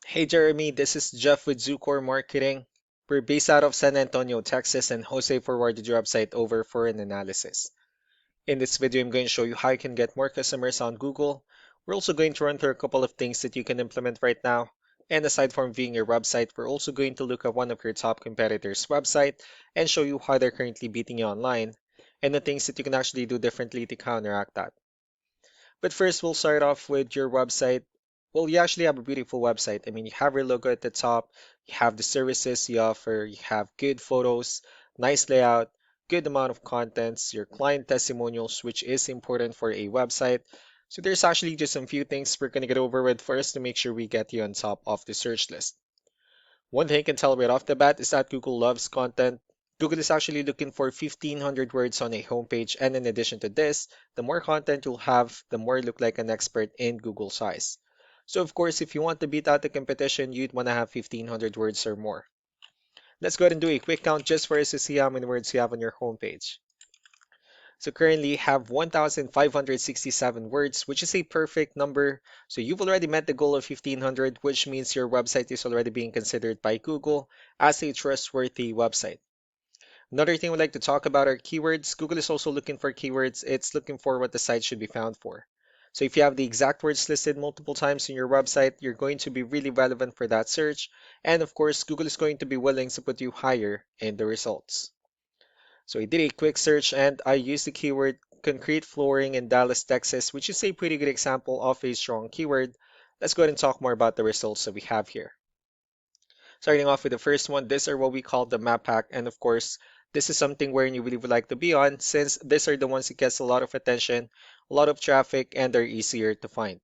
Hey Jeremy, this is Jeff with Zucor Marketing. We're based out of San Antonio, Texas, and Jose forwarded your website over for an analysis. In this video, I'm going to show you how you can get more customers on Google. We're also going to run through a couple of things that you can implement right now. And aside from viewing your website, we're also going to look at one of your top competitors' website and show you how they're currently beating you online and the things that you can actually do differently to counteract that. But first, we'll start off with your website. Well, you actually have a beautiful website. I mean, you have your logo at the top, you have the services you offer, you have good photos, nice layout, good amount of contents, your client testimonials, which is important for a website. So there's actually just some few things we're going to get over with first to make sure we get you on top of the search list. One thing I can tell right off the bat is that Google loves content. Google is actually looking for 1,500 words on a homepage, and in addition to this, the more content you'll have, the more you look like an expert in Google's eyes. So of course, if you want to beat out the competition, you'd want to have 1,500 words or more. Let's go ahead and do a quick count just for us to see how many words you have on your homepage. So currently you have 1,567 words, which is a perfect number. So you've already met the goal of 1,500, which means your website is already being considered by Google as a trustworthy website. Another thing we'd like to talk about are keywords. Google is also looking for keywords. It's looking for what the site should be found for. So if you have the exact words listed multiple times in your website, you're going to be really relevant for that search. And of course, Google is going to be willing to put you higher in the results. So I did a quick search and I used the keyword concrete flooring in Dallas, Texas, which is a pretty good example of a strong keyword. Let's go ahead and talk more about the results that we have here. Starting off with the first one, these are what we call the map pack. And of course, this is something where you really would like to be on since these are the ones that gets a lot of attention, a lot of traffic, and they're easier to find.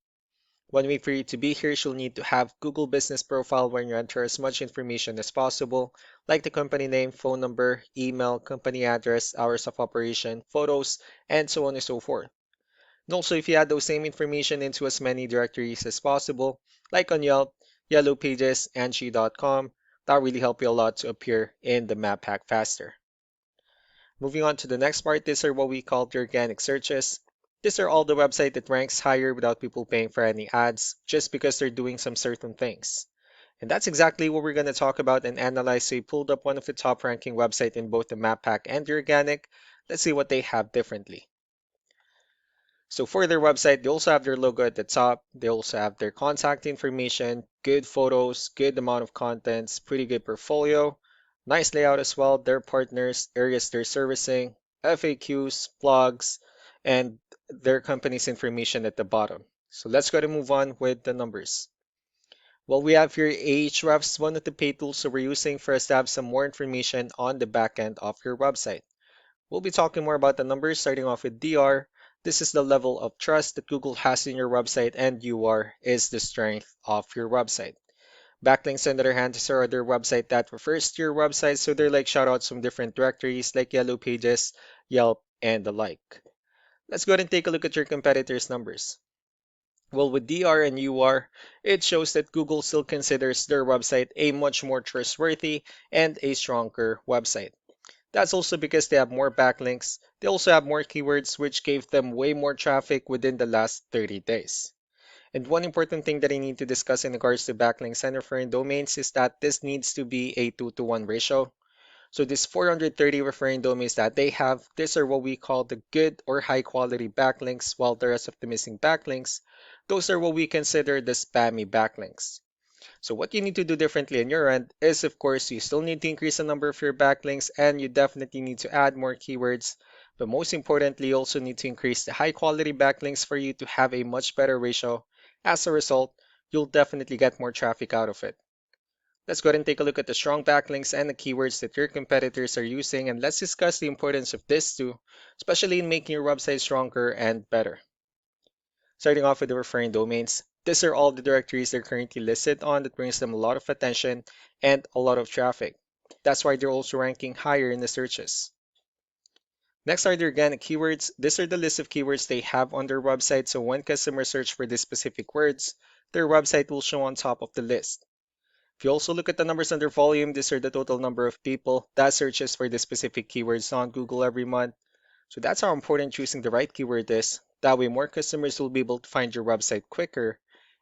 One way for you to be here, you'll need to have Google Business Profile where you enter as much information as possible, like the company name, phone number, email, company address, hours of operation, photos, and so on and so forth. And also, if you add those same information into as many directories as possible, like on Yelp, Yellow Pages, Angie.com, that really help you a lot to appear in the map pack faster. Moving on to the next part, these are what we call the organic searches. These are all the website that ranks higher without people paying for any ads, just because they're doing some certain things. And that's exactly what we're going to talk about and analyze. So we pulled up one of the top ranking websites in both the map pack and the organic. Let's see what they have differently. So for their website, they also have their logo at the top. They also have their contact information, good photos, good amount of contents, pretty good portfolio, nice layout as well, their partners, areas they're servicing, FAQs, blogs, and their company's information at the bottom. So let's go to move on with the numbers. Well, we have here Ahrefs, one of the paid tools that we're using for us to have some more information on the back end of your website. We'll be talking more about the numbers, starting off with DR. This is the level of trust that Google has in your website, and UR is the strength of your website. Backlinks, on the other hand, are other website that refers to your website, so they're like shoutouts from different directories like Yellow Pages, Yelp, and the like. Let's go ahead and take a look at your competitors' numbers. Well, with DR and UR, it shows that Google still considers their website a much more trustworthy and a stronger website. That's also because they have more backlinks. They also have more keywords, which gave them way more traffic within the last 30 days. And one important thing that I need to discuss in regards to backlinks and referring domains is that this needs to be a 2-to-1 ratio. So these 430 referring domains that they have, these are what we call the good or high quality backlinks, while the rest of the missing backlinks, those are what we consider the spammy backlinks. So what you need to do differently on your end is, of course, you still need to increase the number of your backlinks and you definitely need to add more keywords. But most importantly, you also need to increase the high quality backlinks for you to have a much better ratio. As a result, you'll definitely get more traffic out of it. Let's go ahead and take a look at the strong backlinks and the keywords that your competitors are using, and let's discuss the importance of this too, especially in making your website stronger and better. Starting off with the referring domains, these are all the directories they're currently listed on that brings them a lot of attention and a lot of traffic. That's why they're also ranking higher in the searches. Next are the organic keywords. These are the list of keywords they have on their website, so when customers search for these specific words, their website will show on top of the list. If you also look at the numbers under volume, these are the total number of people that searches for the specific keywords on Google every month. So that's how important choosing the right keyword is. That way more customers will be able to find your website quicker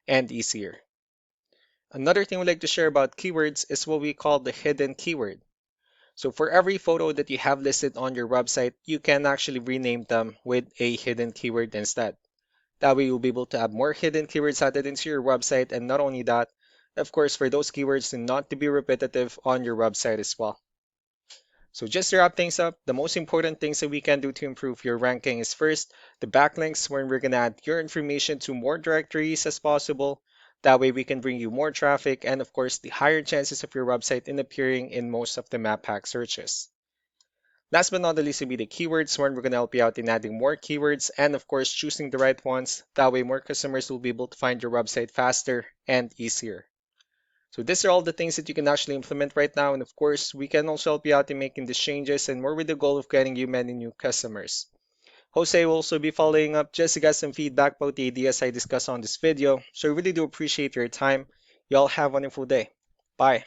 and easier. Another thing we like to share about keywords is what we call the hidden keyword. So for every photo that you have listed on your website, you can actually rename them with a hidden keyword instead. That way you'll be able to have more hidden keywords added into your website, and not only that, of course, for those keywords to not to be repetitive on your website as well. So just to wrap things up, the most important things that we can do to improve your ranking is first, the backlinks, where we're going to add your information to more directories as possible. That way we can bring you more traffic and of course the higher chances of your website in appearing in most of the map hack searches. Last but not the least will be the keywords, where we're going to help you out in adding more keywords and of course choosing the right ones. That way more customers will be able to find your website faster and easier. So these are all the things that you can actually implement right now. And of course, we can also help you out in making these changes and more with the goal of getting you many new customers. Jose will also be following up just to get some feedback about the ideas I discussed on this video. So I really do appreciate your time. Y'all have a wonderful day. Bye.